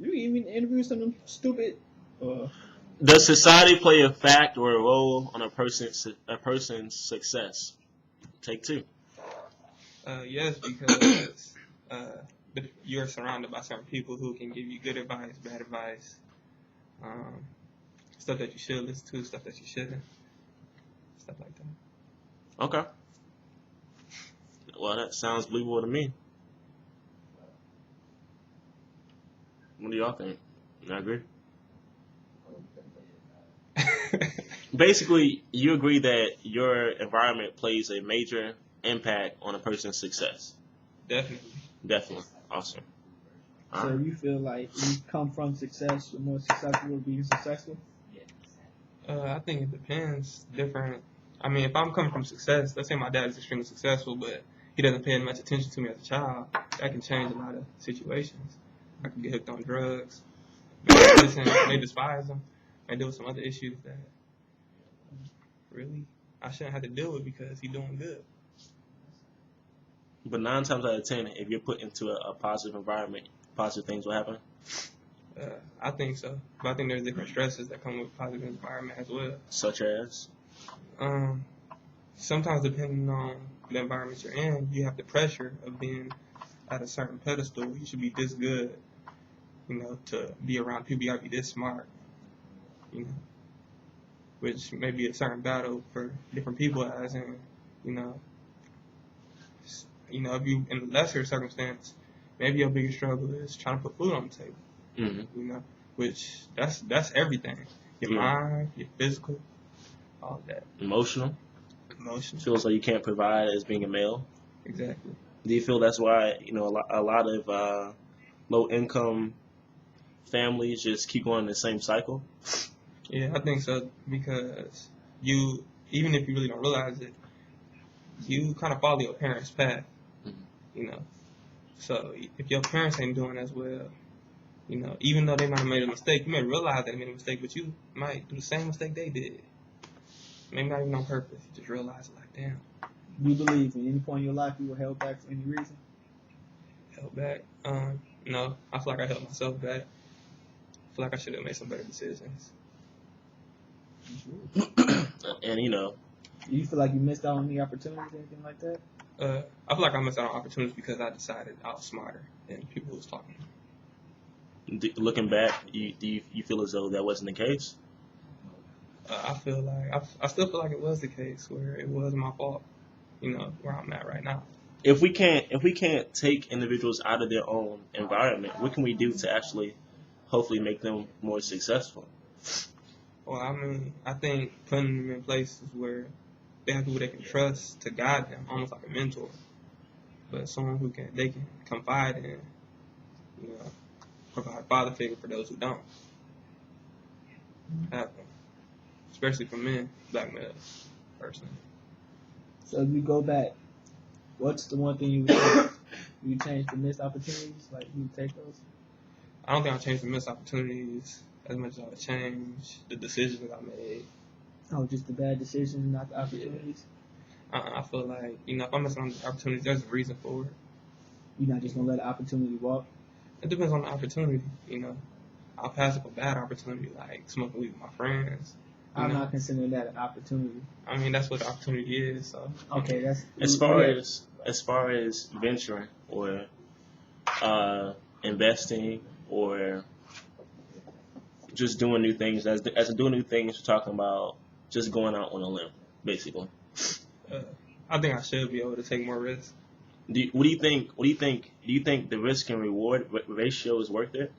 You even interview some stupid. Does society play a fact or a role on a person's success? Take two. Yes, because you're surrounded by certain people who can give you good advice, bad advice, um, stuff that you should listen to, stuff that you shouldn't, stuff like that. Okay. Well, that sounds believable to me. What do y'all think? I agree. Basically, you agree that your environment plays a major impact on a person's success. Definitely. Awesome. So you feel like you come from success, you're more successful with being successful? I think it depends. Different. I mean, if I'm coming from success, let's say my dad is extremely successful, but he doesn't pay much attention to me as a child, that can change a lot of situations. I can get hooked on drugs. May despise him. May deal with some other issues that really I shouldn't have to deal with because he's doing good. But 9 times out of 10, if you're put into a positive environment, positive things will happen. I think so. But I think there's different stresses that come with positive environment as well. Such as? Sometimes depending on the environment you're in, you have the pressure of being at a certain pedestal. You should be this good, to be around people. You gotta be this smart, which may be a certain battle for different people. As in, if you in a lesser circumstance, maybe your biggest struggle is trying to put food on the table. Mm-hmm. Which that's everything. Your mind, your physical, all that. Emotional. Feels like you can't provide as being a male. Exactly. Do you feel that's why a lot of low income families just keep going in the same cycle? Yeah, I think so, because even if you really don't realize it, you kind of follow your parents' path. So if your parents ain't doing as well, even though they might have made a mistake, you may realize they made a mistake, but you might do the same mistake they did. Maybe not even on purpose. You just realize it like, damn. Do you believe at any point in your life you were held back for any reason? Held back? No. I feel like I held myself back. I feel like I should have made some better decisions. And do you feel like you missed out on any opportunities, anything like that? I feel like I missed out on opportunities because I decided I was smarter than people who was talking. Looking back, you feel as though that wasn't the case? I feel like I still feel like it was the case where it was my fault. Where I'm at right now. If we can't take individuals out of their own environment, what can we do to actually, hopefully, make them more successful? Well, I mean, I think putting them in places where they have people they can trust to guide them, almost like a mentor, but someone who they can confide in, provide a father figure for those who don't have them, especially for men, black males, personally. So if you go back, what's the one thing you would change? You change the missed opportunities? Like, you take those? I don't think I changed the missed opportunities as much as I would change the decisions I made. Oh, just the bad decisions, not the opportunities? Yeah. I feel like, if I'm missing on the opportunities, there's a reason for it. You're not just going to let the opportunity walk? It depends on the opportunity, I'll pass up a bad opportunity, like smoking weed with my friends. I'm not considering that an opportunity. I mean, that's what the opportunity is. So okay, that's as far as venturing or investing or just doing new things. As doing new things, we're talking about just going out on a limb, basically. I think I should be able to take more risks. What do you think? Do you think the risk and reward ratio is worth it?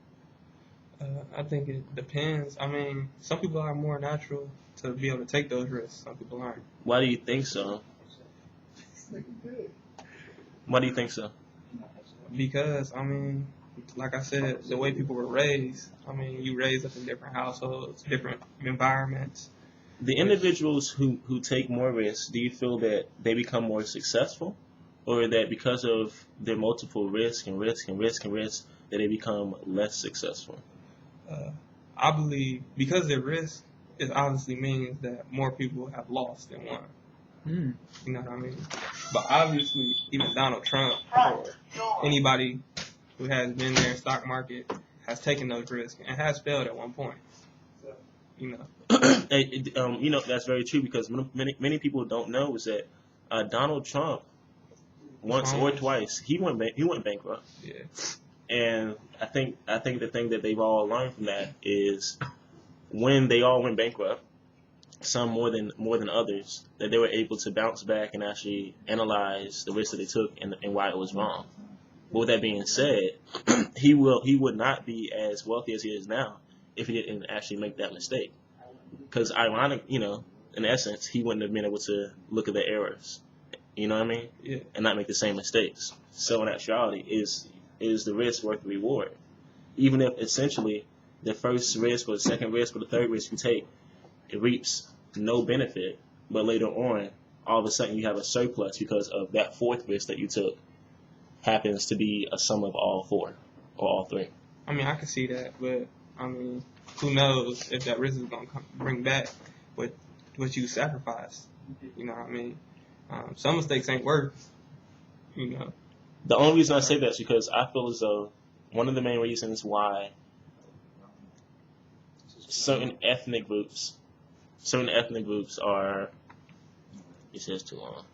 I think it depends. I mean, some people are more natural to be able to take those risks. Some people aren't. Why do you think so? Why do you think so? Because, I mean, like I said, the way people were raised, I mean, you raised up in different households, different environments. The individuals who take more risks, do you feel that they become more successful? Or that because of their multiple risk, that they become less successful? I believe because their risk, it obviously means that more people have lost than won. You know what I mean? But obviously, even Donald Trump or anybody who has been there in the stock market has taken those risks and has failed at one point. You know. That's very true because many people don't know is that Donald Trump once or twice he went bankrupt. Yeah. And I think the thing that they've all learned from that is when they all went bankrupt, some more than others, that they were able to bounce back and actually analyze the risk that they took and why it was wrong. But with that being said, he would not be as wealthy as he is now if he didn't actually make that mistake. Because ironic, in essence, he wouldn't have been able to look at the errors, you know what I mean, Yeah. and not make the same mistakes. So in actuality, is the risk worth the reward? Even if essentially the first risk or the second risk or the third risk you take, it reaps no benefit, but later on, all of a sudden you have a surplus because of that fourth risk that you took happens to be a sum of all four or all three. I mean, I can see that, but who knows if that risk is going to bring back what you sacrificed. You know what I mean? Some mistakes ain't worth, The only reason I say that is because I feel as though one of the main reasons why certain ethnic groups are, it says too long.